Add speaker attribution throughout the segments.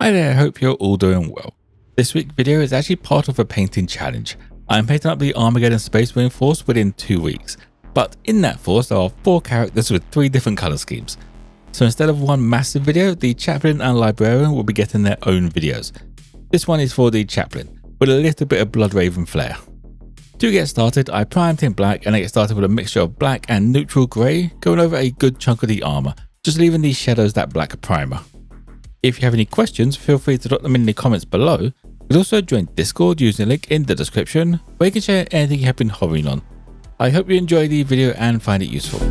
Speaker 1: Hi there, I hope you're all doing well. This week's video is actually part of a painting challenge. I'm painting up the Armageddon Space Marine Force within 2 weeks, but in that force there are 4 characters with 3 different colour schemes. So instead of one massive video, the Chaplain and Librarian will be getting their own videos. This one is for the Chaplain, with a little bit of Bloodraven flair. To get started, I primed in black and I get started with a mixture of black and neutral grey, going over a good chunk of the armour, just leaving the shadows that black primer. If you have any questions, feel free to drop them in the comments below. You can also join Discord using the link in the description, where you can share anything you have been hovering on. I hope you enjoy the video and find it useful.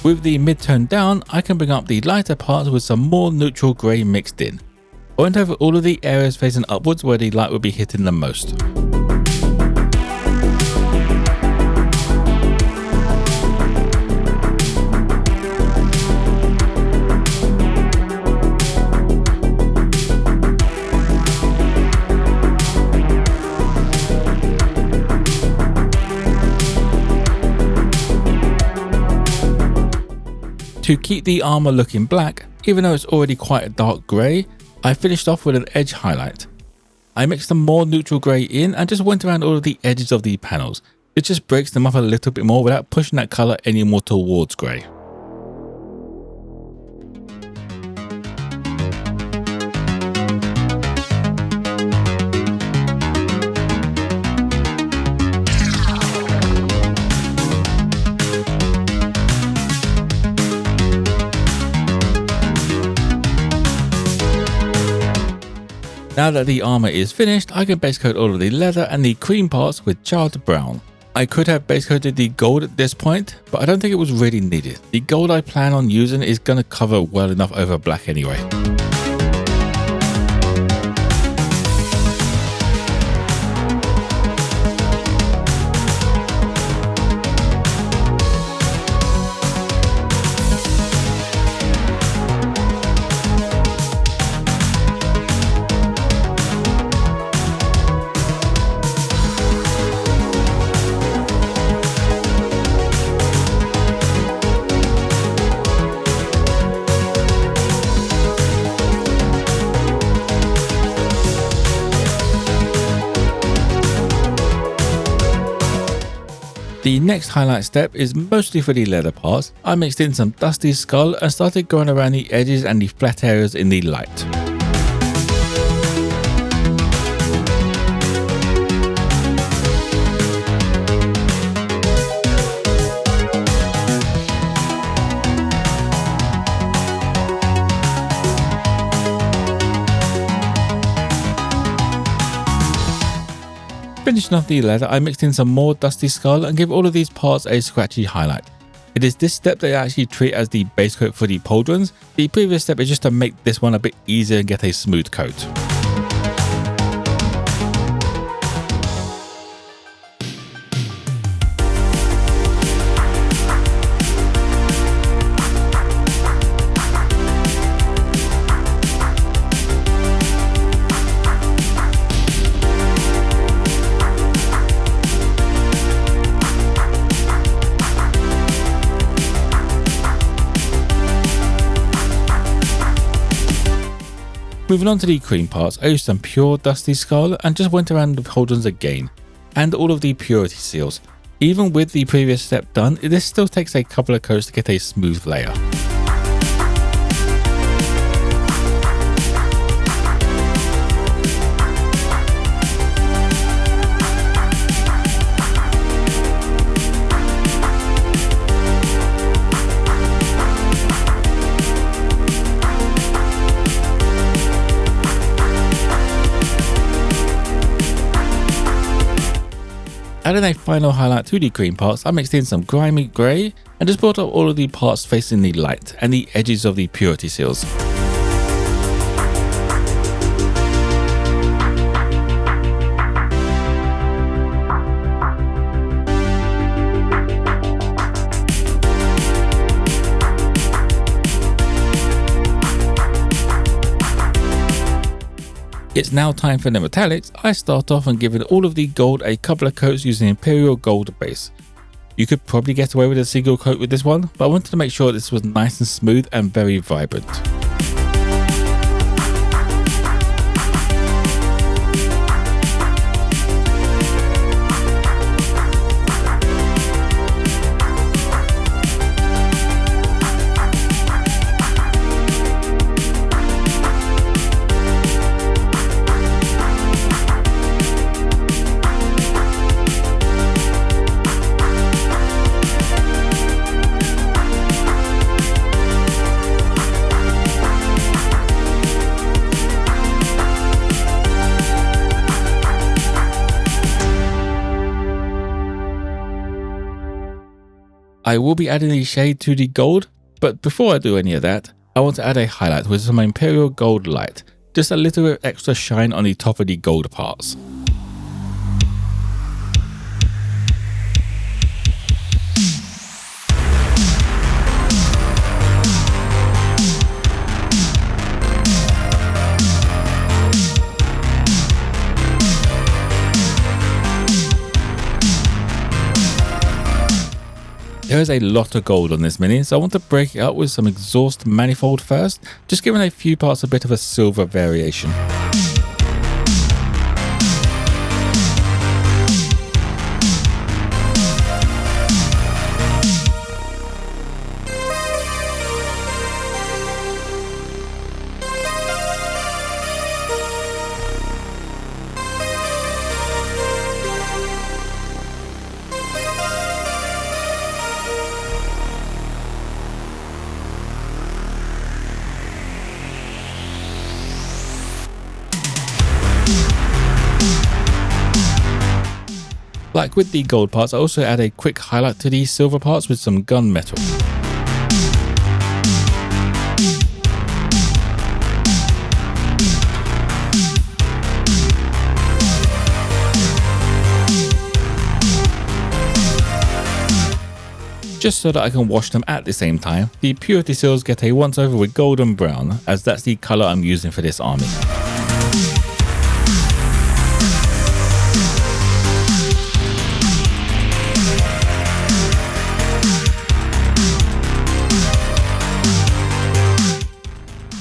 Speaker 1: With the mid-tone down, I can bring up the lighter parts with some more neutral grey mixed in. I went over all of the areas facing upwards where the light would be hitting the most. To keep the armour looking black, even though it's already quite a dark grey, I finished off with an edge highlight. I mixed some more neutral grey in and just went around all of the edges of the panels. It just breaks them up a little bit more without pushing that colour any more towards grey. Now that the armour is finished, I can base coat all of the leather and the cream parts with charred brown. I could have base coated the gold at this point, but I don't think it was really needed. The gold I plan on using is going to cover well enough over black anyway. The next highlight step is mostly for the leather parts. I mixed in some dusty skull and started going around the edges and the flat areas in the light. Finishing off the leather, I mixed in some more dusty skull and give all of these parts a scratchy highlight. It is this step that I actually treat as the base coat for the pauldrons. The previous step is just to make this one a bit easier and get a smooth coat. Moving on to the cream parts, I used some pure dusty skull and just went around the pauldrons again, and all of the purity seals. Even with the previous step done, this still takes a couple of coats to get a smooth layer. Adding a final highlight to the cream parts, I mixed in some grimy grey and just brought up all of the parts facing the light and the edges of the purity seals. It's now time for the metallics. I start off and giving all of the gold a couple of coats using Imperial gold base. You could probably get away with a single coat with this one, but I wanted to make sure this was nice and smooth and very vibrant. I will be adding a shade to the gold, but before I do any of that, I want to add a highlight with some Imperial gold light, just a little bit of extra shine on the top of the gold parts. There is a lot of gold on this mini, so I want to break it up with some exhaust manifold first, just giving a few parts a bit of a silver variation. Like with the gold parts, I also add a quick highlight to the silver parts with some gunmetal. Just so that I can wash them at the same time, the purity seals get a once over with gold and brown, as that's the colour I'm using for this army.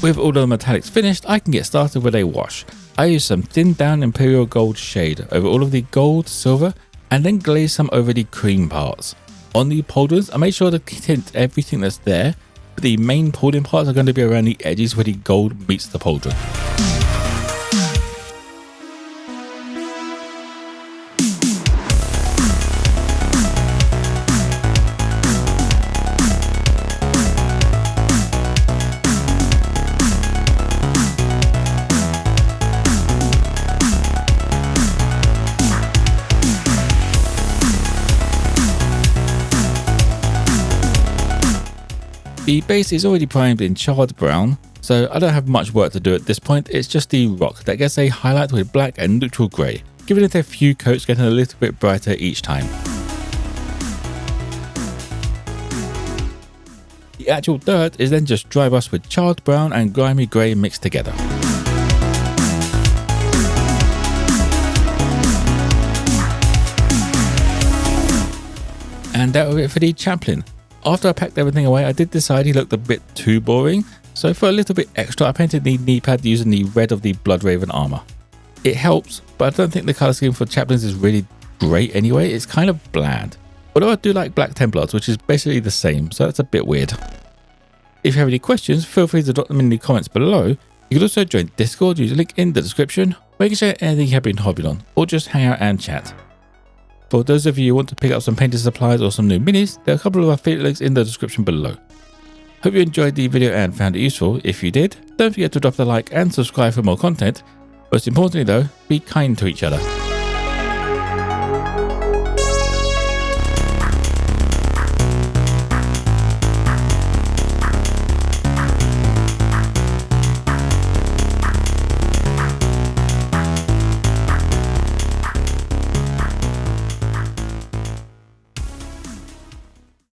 Speaker 1: With all the metallics finished, I can get started with a wash. I use some thinned down Imperial gold shade over all of the gold, silver, and then glaze some over the cream parts. On the pauldrons, I made sure to tint everything that's there, but the main pauldron parts are going to be around the edges where the gold meets the pauldron. The base is already primed in charred brown, so I don't have much work to do at this point. It's just the rock that gets a highlight with black and neutral grey, giving it a few coats, getting a little bit brighter each time. The actual dirt is then just dry brushed with charred brown and grimy grey mixed together. And that was it for the Chaplain. After I packed everything away, I did decide he looked a bit too boring, so for a little bit extra I painted the knee pad using the red of the Bloodraven armour. It helps, but I don't think the colour scheme for Chaplains is really great anyway. It's kind of bland. Although I do like Black Templars, which is basically the same, so that's a bit weird. If you have any questions, feel free to drop them in the comments below. You can also join Discord, use a link in the description, where you can share anything you have been hobbying on, or just hang out and chat. For those of you who want to pick up some painting supplies or some new minis, there are a couple of affiliate links in the description below. Hope you enjoyed the video and found it useful. If you did, don't forget to drop a like and subscribe for more content. Most importantly though, be kind to each other.